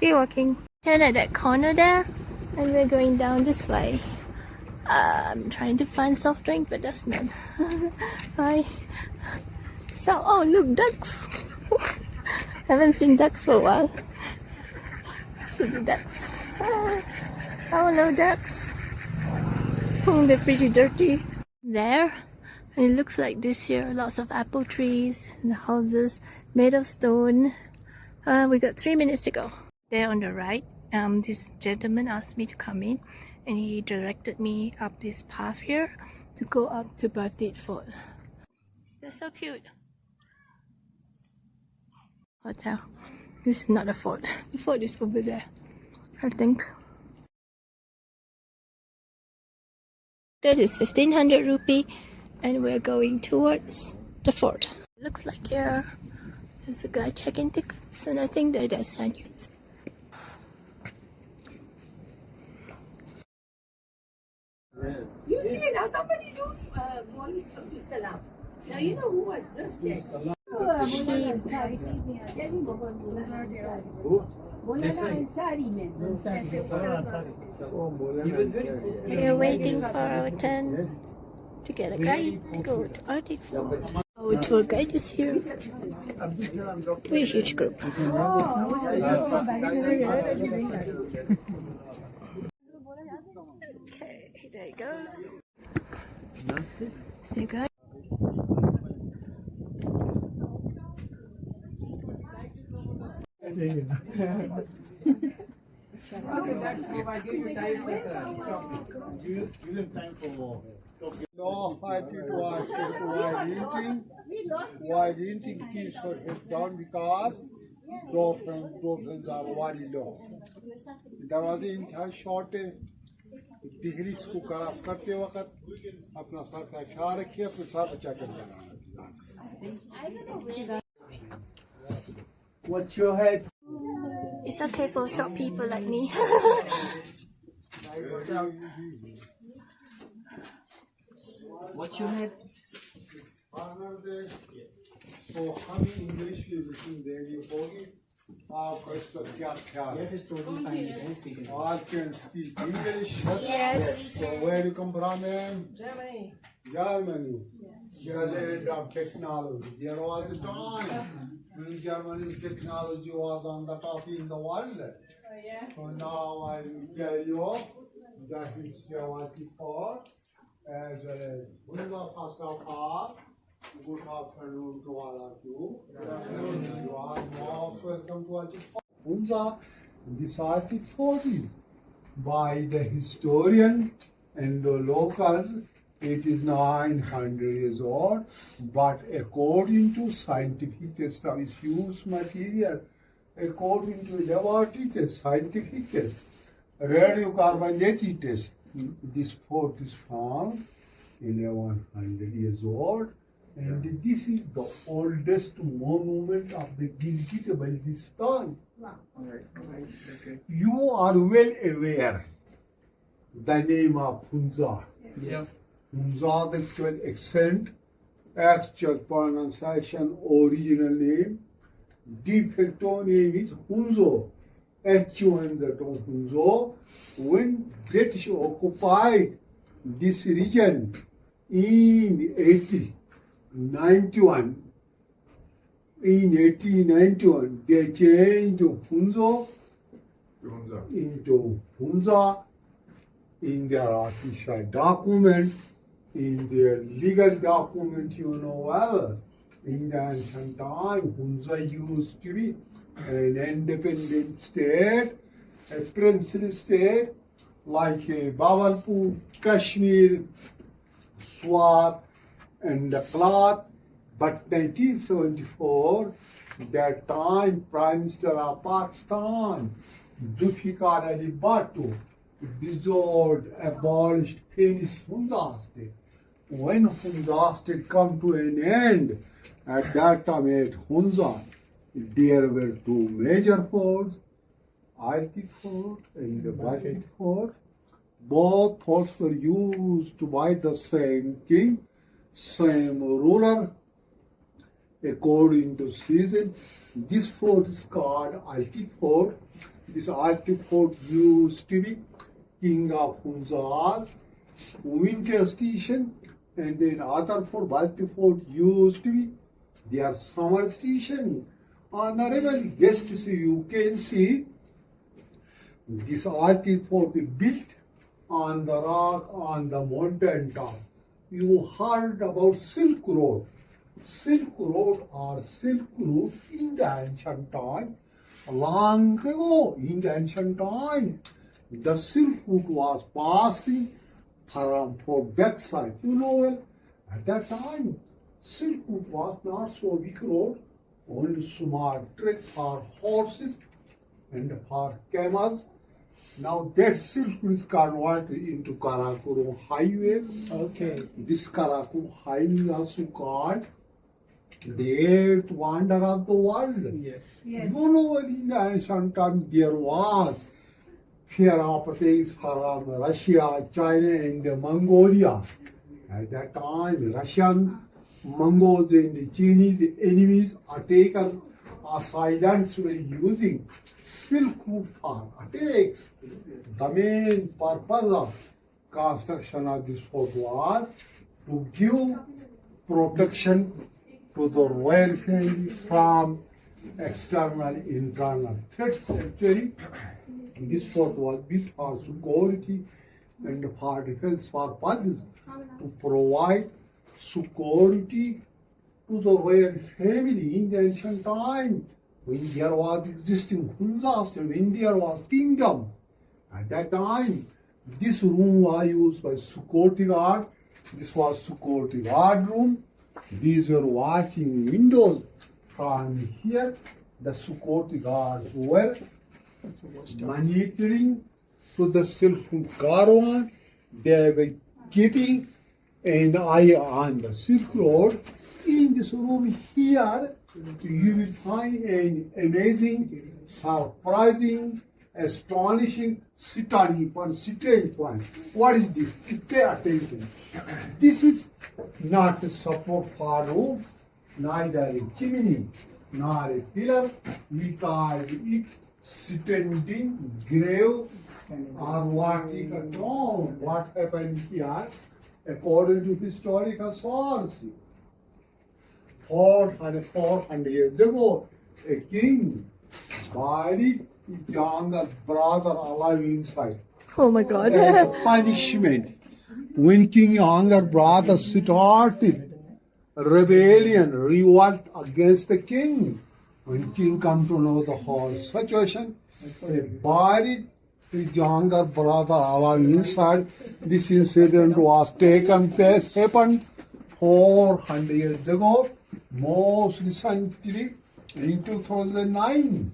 Still walking. Turn at that corner there, and we're going down this way. I'm trying to find soft drink, but there's none. Hi. So, oh look, ducks. Haven't seen ducks for a while. See the ducks. Oh no, ducks. Oh, they're pretty dirty. There, and it looks like this here. Lots of apple trees and houses made of stone. We got 3 minutes to go. There on the right, this gentleman asked me to come in, and he directed me up this path here to go up to Altit Fort. They're so cute. Hotel. This is not the fort. The fort is over there, I think. This is 1500 rupee, and we're going towards the fort. Looks like here there's a guy checking tickets, and I think they're their Spaniards. You see now somebody knows Maulvi Abdul Salam. Now you know who was this then. We're waiting for our turn to get a guide to go to Altit Fort. Our tour guide is here. We're a huge group. Okay, there it goes. See you guys. No, I did was why eating keeps her head down because dolphins are very low. There was in short degrees को cross करते वक्त अपना sir का ख्याल रखिए अपने sir बचा कर जाना. What's your head? It's okay for short people like me. What's your head? So हम इंग्लिश भी लिखेंगे होगी आपका इस पर क्या ख्याल है? Yes, it's totally fine. All can speak English. Yes. So where you come from? Germany. Germany. The land of technology. There was a time when Germany's technology was on the top in the world. So now I will tell you that is Altit Fort as well as first of all. Good afternoon to all of you. You are most welcome to Altit Fort. Hunza, this Altit Fort is by the historian and the locals. It is 900 years old, but according to scientific test of its use material, according to laboratory test, scientific test, radiocarbon dating test, this fort is found 1100 years old, and this is the oldest monument of the Gilgit-Baltistan. Okay. You are well aware the name of Hunza. Yeah. Hunza, the actual accent, actual pronunciation, original name, de facto name is Hunzo. H-U-N, the term Hunzo. When British occupied this region in 1891, they changed Hunzo into Hunza in their official document, in their legal document, you know well. In the ancient time, Hunza used to be an independent state, a princely state, like Bawalpur, Kashmir, Swat, and Cloth. But 1974, that time Prime Minister of Pakistan, Zulfikar Ali Bhutto, dissolved, abolished, finished Hunza state. When Hunza state come to an end, at that time at Hunza, there were two major forts, Altit Fort and the Altit Fort. Both forts were used by the same king, same ruler, according to season. This fort is called Altit Fort, This Altit used to be king of Hunza's winter station, and then other fort, Altit used to be their summer station. Honorable guests, you can see this Altit fort built on the rock on the mountain top. You heard about Silk Road. Silk Road or Silk Route in the ancient time. Long ago, in the ancient time, the Silk Route was passing for backside. You know well, at that time, Silk Route was not so big road, only small trek for horses and for camels. Now that Silk Route is converted into Karakoram Highway. Okay. This Karakoram Highway is also called the eighth wonder of the world. Yes. Yes. You know, in the ancient time there was fear of things from Russia, China, and Mongolia. At that time, Russian, Mongols, and the Chinese enemies are taken assailants were using Silk Route for attacks. The main purpose of construction of this fort was to give protection to the royal family from external, internal threats. Actually, this fort was built for security and for defense purposes to provide security to the royal family in the ancient time when there was existing Hunzas, when there was kingdom. At that time, this room was used by security guard. This was security guard room. These were watching windows. From here, the security guards were monitoring to the Silk caravan. They were keeping an eye on the Silk Road. In this room here, you will find an amazing, surprising, astonishing, strange point. What is this? Pay attention. This is not a support for roof, neither a chimney, nor a pillar. We call it standing grave or vertical tomb. What happened here? According to historical source, 400 years ago, a king buried his younger brother alive inside. Oh my god. As a punishment, when King younger brother started rebellion, revolt against the king, when king come to know the whole situation, they buried his younger brother alive inside. This incident was taken place, happened 400 years ago. Most recently, in 2009,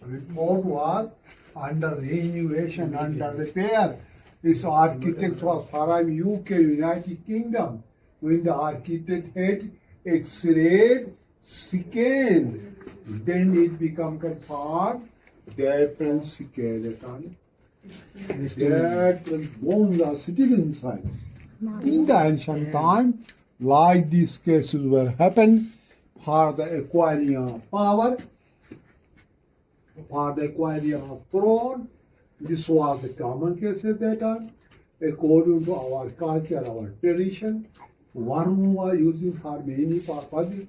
the fort was under renovation, under repair. This architect was from UK, United Kingdom. When the architect had X-rayed, scanned, then it become confirmed that skeleton, that bones are sitting inside. In the ancient time, like these cases were happened for the acquiring of power, for the acquiring of throne. This was the common case at that time. According to our culture, our tradition, one room was using for many purposes,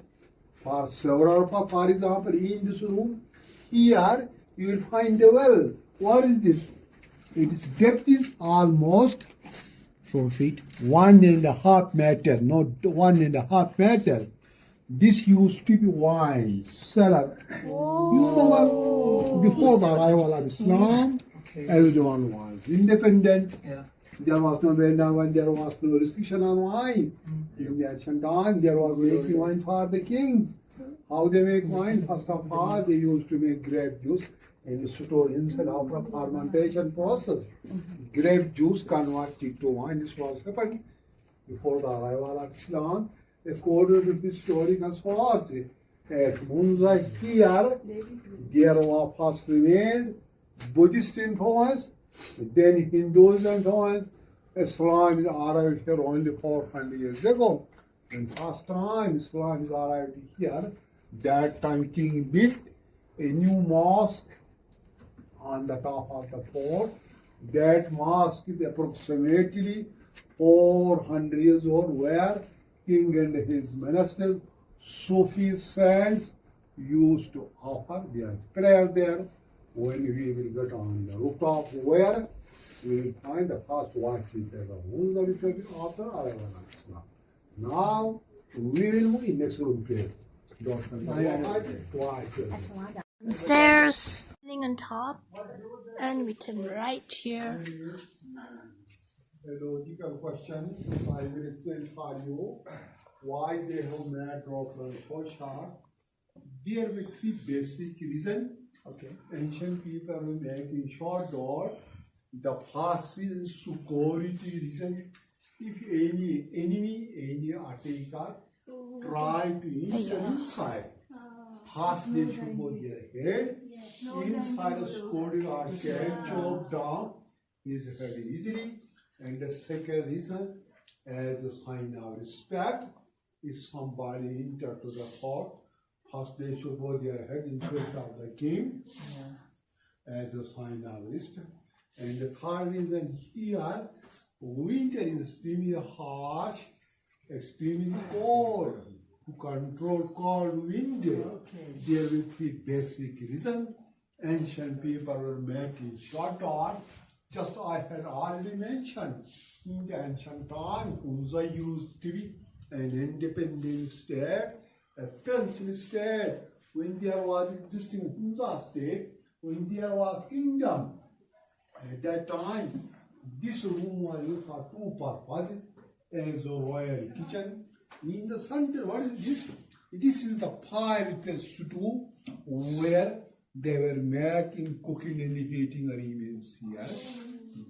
for several purposes. For example, in this room, here you will find a well. What is this? Its depth is almost 4 feet. 1.5 meter, not 1.5 meter. This used to be wine cellar. You know, before the arrival of Islam, everyone was independent. Yeah. There was no when there was no restriction on wine. In the ancient time, there was making wine for the kings. How they make wine? First of all, they used to make grape juice and store inside after fermentation process. Grape juice converted to wine. This was happened before the arrival of Islam. According to historical sources, at Munza here, there was first remained Buddhist influence, then Hinduism influence. Islam is arrived here only 400 years ago. And first time Islam is arrived here, that time king built a new mosque on the top of the fort. That mosque is approximately 400 years old, where king and his ministers, Sufi saints, used to offer their prayer there. When we will get on the rooftop, where we will find the first watching the after Islam. Now we will move in next room prayer. Stairs, sitting on top, and we turn right here. A logical question. I will explain for you why they have made rock so short. There were three basic reasons. Okay. Ancient people were making short door. The first reason, security reason. If any enemy, any attacker try to enter inside, first they should put their head inside the security guard can chop down his head easily. And the second reason, as a sign of respect, if somebody enter to the fort, first they should put their head in front of the king as a sign of respect. And the third reason here, winter is extremely harsh, extremely cold. To control cold winter, there were three basic reasons. Ancient people were making short door. Just I had already mentioned, in the ancient time, Hunza used to be an independent state, a pencil state. When there was existing Hunza state, when there was kingdom, at that time, this room was used for two purposes, as a royal kitchen. In the center, what is this? This is the fireplace stew where they were making, cooking and heating arrangements here.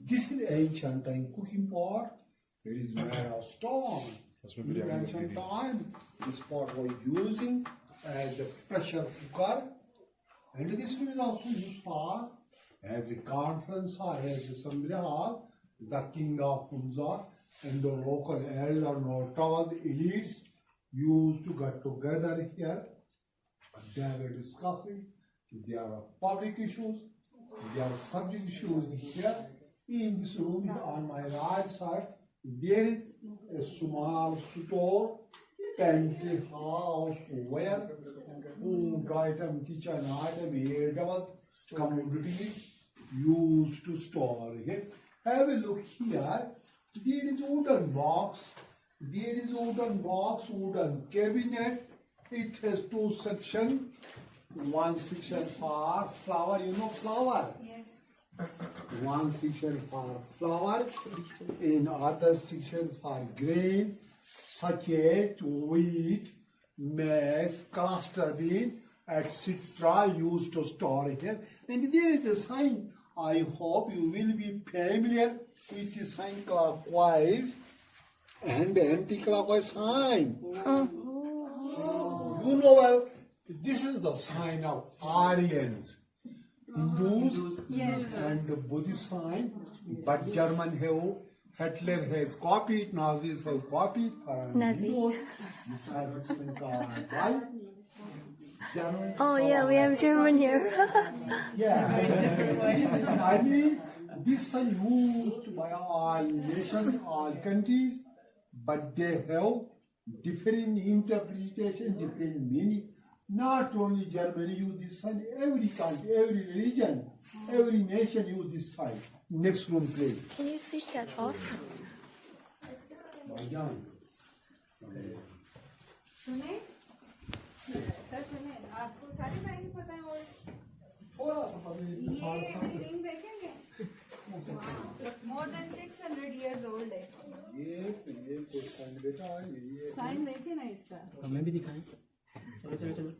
This is ancient time cooking pot. It is made of stone. In the ancient time, this pot was using as a pressure cooker. And this room is also used for as a conference hall, as assembly hall. The king of Hunza and the local elder, notable elites used to get together here. They were discussing. There are public issues, there are subject issues here. In this room on my right side, there is a small store, pantry house where food item, kitchen item, vegetables, commodities used to store here. Have a look here. There is wooden box. There is wooden box, wooden cabinet. It has two sections. One section for flour, you know flour? Yes. One section for flour, in other section for grain, such as wheat, maize, cluster bean, etc. used to store here. And there is a sign. I hope you will be familiar with the sign clockwise and anti-clockwise sign. You know well. This is the sign of Aryans, Hindus and Buddhist sign, but German have, Hitler has copied, Nazis have copied. Nazi. This sign called right? Oh yeah, we have German here. Yeah. I mean, this sign used by all nations, all countries, but they have different interpretation, different meaning. Not only Germany use this sign, every country, every religion, every nation use this sign. Next room, please. Can you switch that off? सुने sir सुने आपको सारे science पता है और थोड़ा सा ये बिल्डिंग देखेंगे more than 600 years old है ये कुछ साइन बेटा है ये साइन देखे ना इसका हमें भी दिखाएं चलो चलो चलो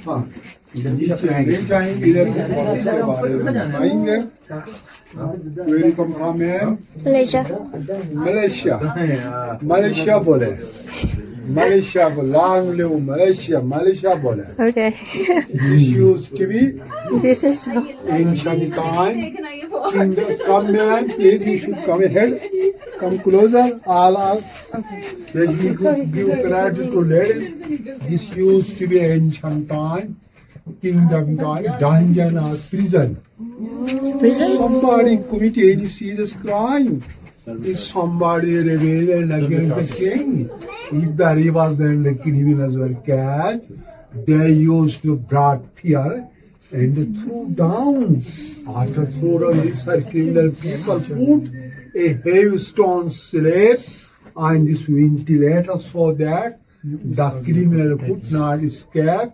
हाँ जाएंगे इधर इसके बारे में बताएंगे very come from Malaysia. Malaysia बोले Malaysia, long live Malaysia, Malaysia bola. Okay. This used to be This is ancient time. Kingdom, come man, please, you should come ahead. Come closer, all. Let me give credit to ladies. This used to be ancient time. Kingdom time, dungeon or prison. it's a prison. Somebody committed any serious crime. If somebody rebelled against the king, if the rivers and the criminals were catch, they used to brought fear and threw down. After threw down these criminal people, put a heavy stone slab on this ventilator so that the criminal could not escape,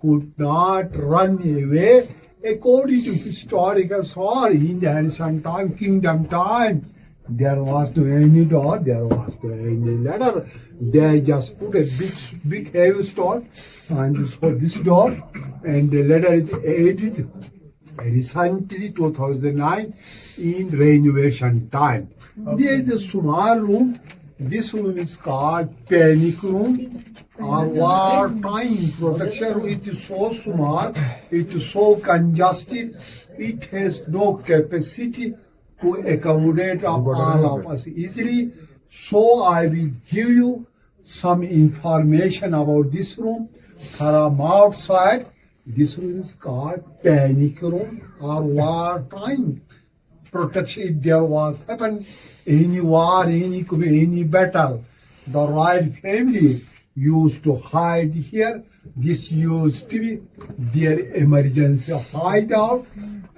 could not run away. According to historical story, in the ancient time, kingdom time, there was no any door, there was no any ladder. They just put a big heavy stone on this door, and the ladder is added recently 2009 in renovation time. There is a small room. This room is called panic room or war time protection room. It is so small, it is so congested, it has no capacity to accommodate all of us easily. So I will give you some information about this room from outside. This room is called panic room or war time protection. If there was happened any war, any battle, the royal family used to hide here. This used to be their emergency hideout,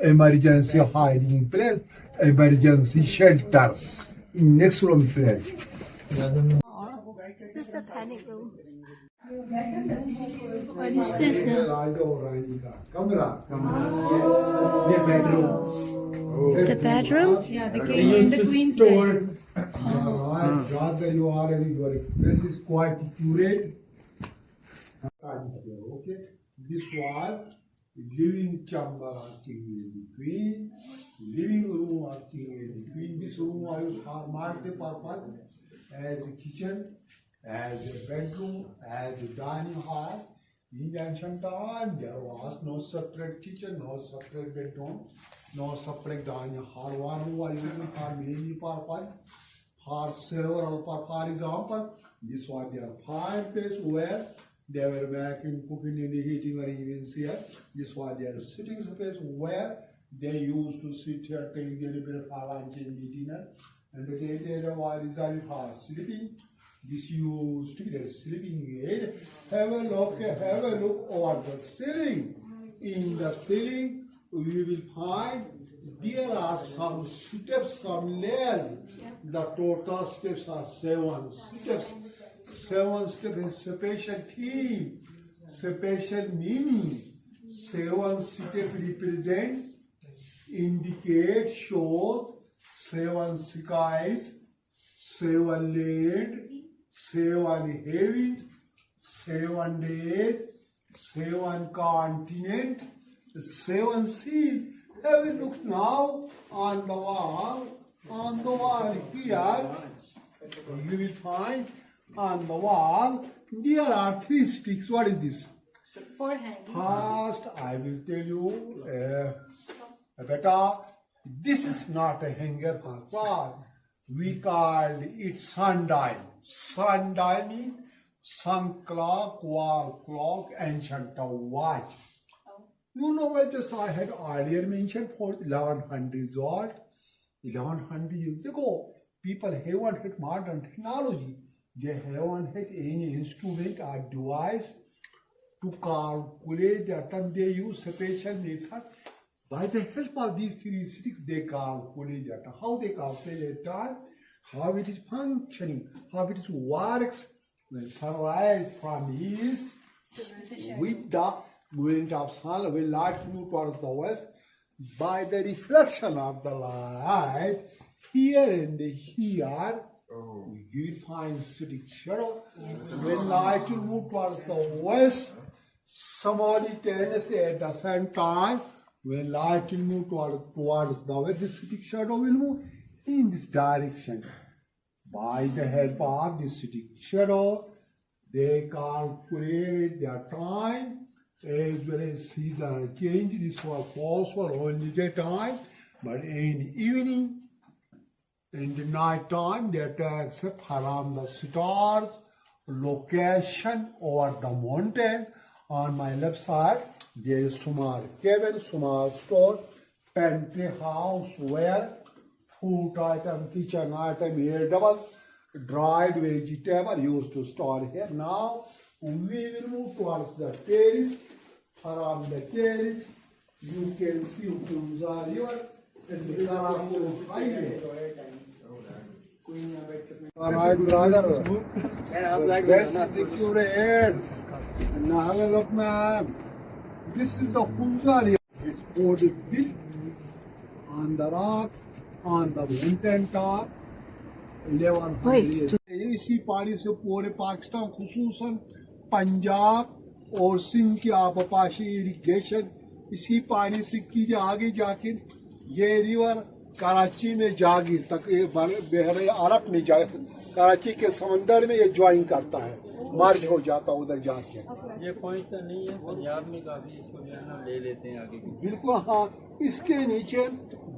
emergency hiding place, emergency shelter. Next room, please. This is the panic room. What is this now? The bedroom. The bedroom? Yeah, the They king used the to queen's store. bed. Rather you are very. This is quite accurate. Okay, this was living chamber of king and the queen, living room of king and the queen. This room was marked the purpose as a kitchen, as a bedroom, as a dining hall. In the ancient time, there was no separate kitchen, no separate bedroom, no separate dining hall. One room was used for many purposes, for several purposes. For example, this was their fireplace where they were making, cooking, and heating arrangements here. This was their sitting space where they used to sit here, take a little bit of lunch and eat dinner. And the area was reserved for sleeping. This used to be the sleeping area. Have a look over the ceiling. In the ceiling, we will find there are some steps, some layers. The total steps are 7 steps. 7 steps has special theme, special meaning. 7 steps represents, indicates, shows 7 skies, 7 land, 7 heavens, 7 days, 7 continents, 7 seas. Have a look now on the wall. On the wall here, you will find on the wall there are 3 sticks. What is this? For hanging. First, I will tell you, beta, this is not a hanger for cloth. We call it sundial. Sundial means sun clock, wall clock, ancient watch. You know what just I had earlier mentioned for 1100 old. 1100 years ago, people haven't had modern technology. They haven't had any instrument or device to calculate the time. They use special method. By the help of these 3 sticks, they calculate the time. How they calculate the time, how it is functioning, how it is works. When sunrise from east, with the movement of sun, will light move towards the west. By the reflection of the light, here and here, you will find static shadow. When light will move towards the west, simultaneously at the same time, when light will move towards the west, the static shadow will move in this direction. By the help of this static shadow, They calculate their time as well as seasonal change. This was false for only daytime, but in evening, in the night time, they takes around the stars, location over the mountain. On my left side, there is small cabin, small store, pantry house where food item, kitchen item, here double, dried vegetable used to store here. Now we will move towards the terrace. Around the terrace, you can see Punza River and the Karakoram Highway. Alright, brother. This is the curate. Now have a look, ma'am. This is the Punza River. It's built on the rock, on the mountain top. 1100 इसी पानी से पूरे पाकिस्तान खुसूसन पंजाब और सिंध की आबपाशी irrigation इसी पानी से की आगे जाके ये रिवर कराची में जागी तक बहरे अरब में जा कराची के समंदर में ये ज्वाइन करता है मर्ज हो जाता उधर जाके ये पॉइंट्स तो नहीं है पंजाब में काफी इसको जो है ना ले लेते हैं आगे बिल्कुल हाँ इसके नीचे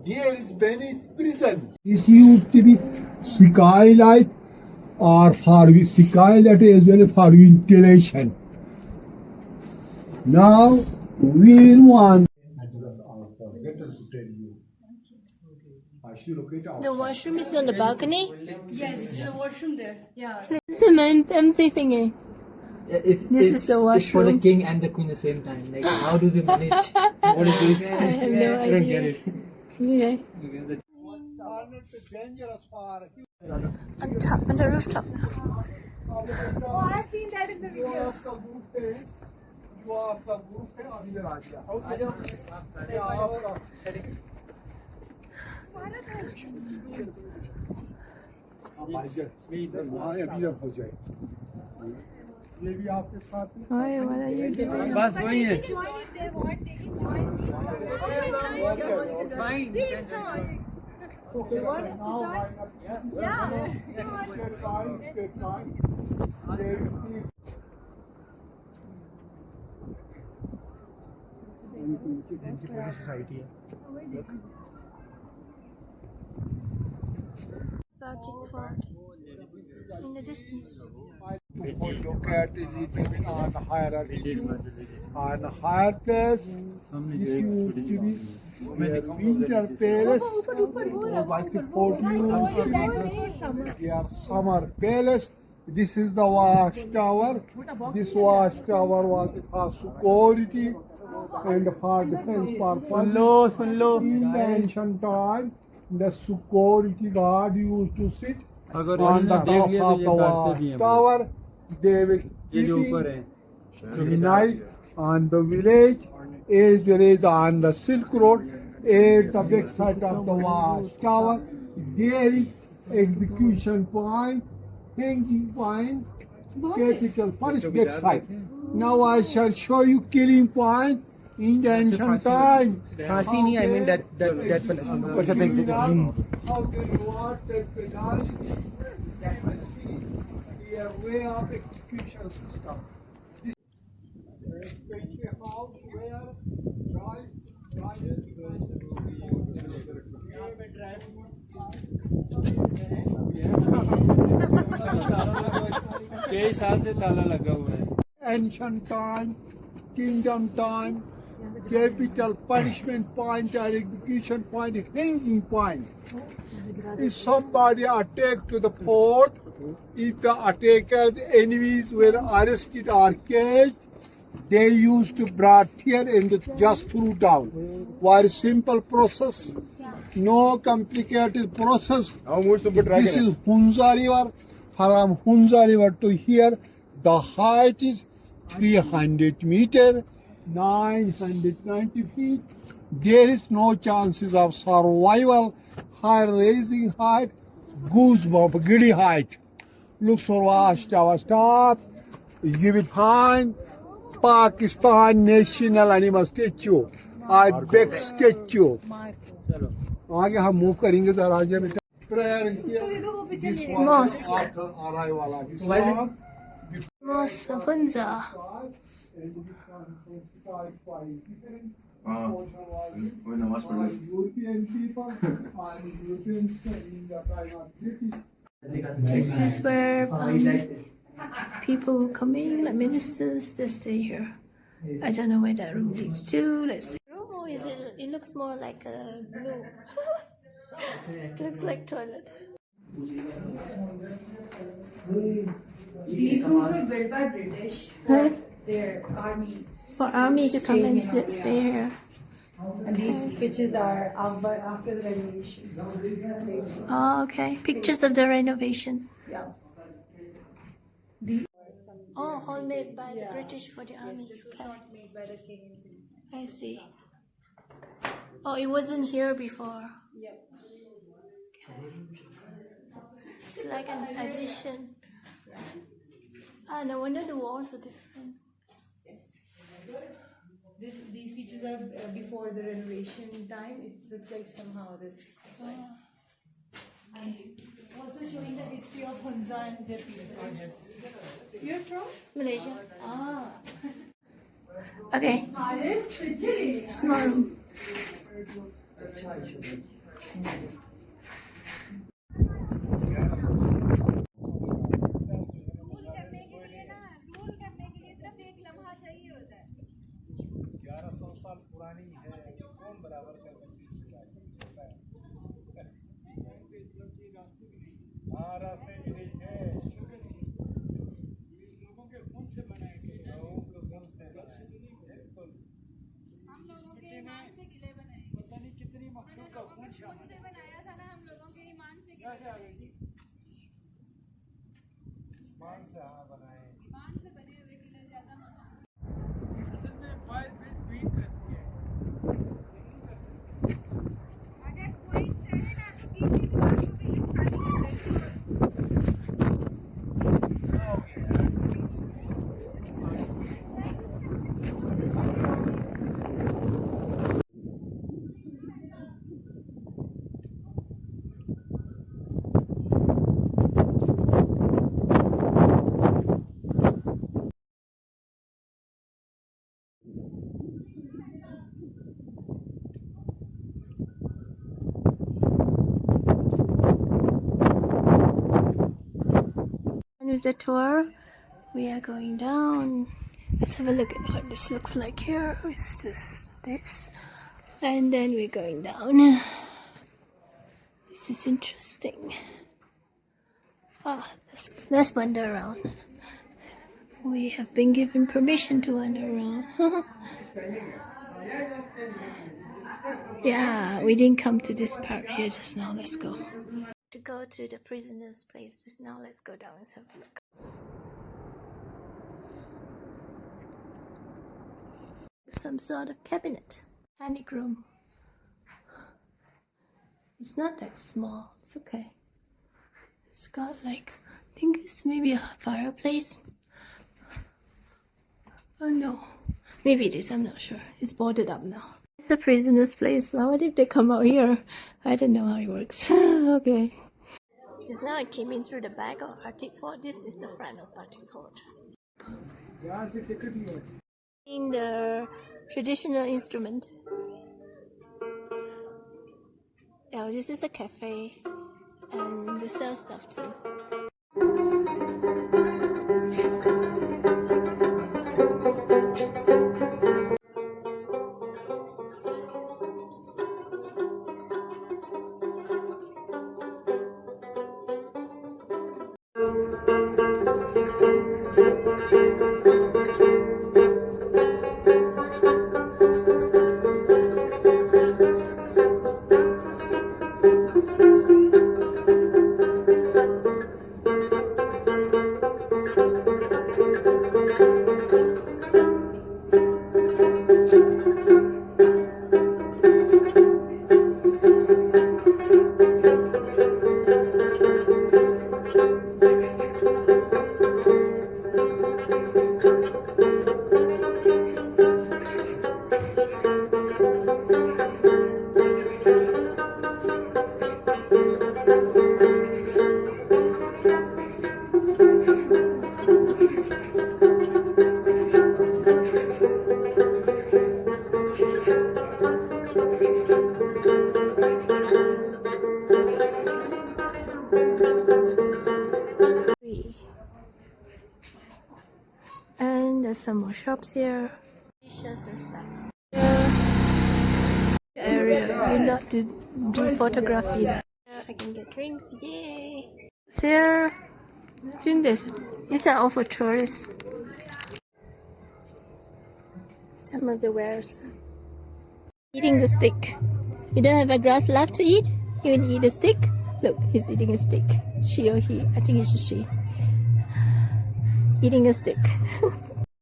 there is beneath prison. This used to be skylight or for skylight as well for ventilation. Now we will want. The washroom is on the balcony. Yes, there's a washroom there. Yeah. It's a empty thingy. This is the washroom. It's for the king and the queen at the same time. Like, how do they manage? What is this? I have no I don't get idea. it. Okay. On top, on the rooftop now. Oh, I've seen that in the video. ये भी आपके साथ में Why? What are you doing? बस वही है Join if they want, they can join. It's fine. Please come. Okay, now why not? Yeah. Take time, take time. Spouting fort in the distance. Look at it on higher altitude, on higher place. This used to be winter palace. Like the fort they are summer palace. This is the watchtower. This watchtower was for security and for defense purpose. In the ancient time, the security guard used to sit on the top of the watchtower. They will keep the night on the village as well as on the Silk Road at the back side of the watchtower. There is execution point, hanging point, capital punishment back side. Now I shall show you killing point in the ancient time. Fasini, I mean that punishment. What's the big How the reward take penalty, that will see their way of execution system. This especially house where कई साल से ताला लगा हुआ है ancient time, kingdom time, capital punishment point or execution point, hanging point. If somebody attacked to the fort, if the attacker's enemies were arrested or caged, they used to brought here and just threw down. Very simple process, no complicated process. This is Hunza River. From Hunza River to here, the height is 300 meter, 990 feet. There is no chances of survival. High raising height, goosebump, giddy height. Looks for watchtower. Stop. You will find Pakistan National Animal Statue. I beg statue. आगे हम move करेंगे जरा आगे बेटा prayer here. This was Mosque. after arrival of Islam. Nossa, Hunza. कोई नमाज पढ़ ले European people are European studying the time of British. This is where people who come in, like ministers, they stay here. I don't know where that room leads to. Let's see. Oh, is it? It looks more like a blue. It looks like toilet. These rooms were built by British Huh? their army. For army to come and stay here. And these pictures are after the renovation. Oh, okay. Pictures of the renovation. Yeah. Oh, all made by the British for the army. Okay. Not made by the king. I see. Oh, it wasn't here before. Yep. It's like an addition. Ah, no wonder the walls are different. Yes. These pictures are before the renovation time. It looks like somehow this. Okay. Also showing the history of Hunza and their people. You're from? Malaysia. Ah. Okay. Small room. Rule करने के लिए सिर्फ एक लम्हा चाहिए होता है. 1100 साल पुरानी है, कौन बराबर कर सकती है इसके साथ? हाँ, रास्ते भी नहीं थे, लोगों के खून से बनाए गए, लोगों के खून से बनाए गए, बिल्कुल। हम लोगों के ईमान से किले बनाए. पता नहीं कितनी मखलूक का खून खून से बनाया था ना, हम लोगों के ईमान से क्या किले क्या बनाए. जी? ईमान से हाँ बनाए। ईमान से बने हुए किले ज्यादा मजा. असल में फाइल बीट करती है। अगर कोई चढ़े ना तो बीच की दुकानों पे ही खाली कर देंगे. And with the tour, we are going down. Let's have a look at what this looks like here. It's just this. And then we're going down. This is interesting. Ah, let's wander around. We have been given permission to wander around. Yeah, we didn't come to this part here just now. Let's go. To go to the prisoner's place just now. Let's go down and have a look. Some sort of cabinet, panic room. It's not that small. It's okay. It's got like, I think it's maybe a fireplace. Oh no, maybe it is. I'm not sure. It's boarded up now. It's the prisoner's place. What if they come out here? I don't know how it works. Okay. Just now I came in through the back of Altit Fort. This is the front of Altit Fort. In the traditional instrument. Oh, this is a cafe, and they sell stuff too. There's some more shops here. T-shirts and snacks. Area. You're not to do photography there. I can get drinks. Yay! So here, I think these are all for tourists. Some of the wares. Eating the stick. You don't have a grass left to eat? You can eat a stick? Look, he's eating a stick. She or he? I think it's a she. Eating a stick.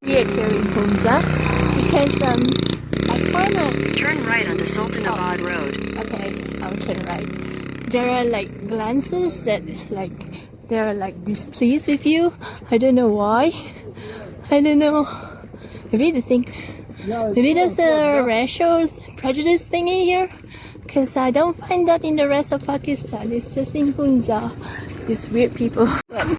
Weird here in Hunza because I kinda Turn right onto Sultanabad Road. okay, I'll turn right. There are like glances that like they're like displeased with you. I don't know why. I don't know. Maybe they think maybe there's a racial prejudice thingy here. Because I don't find that in the rest of Pakistan. It's just in Hunza. These weird people.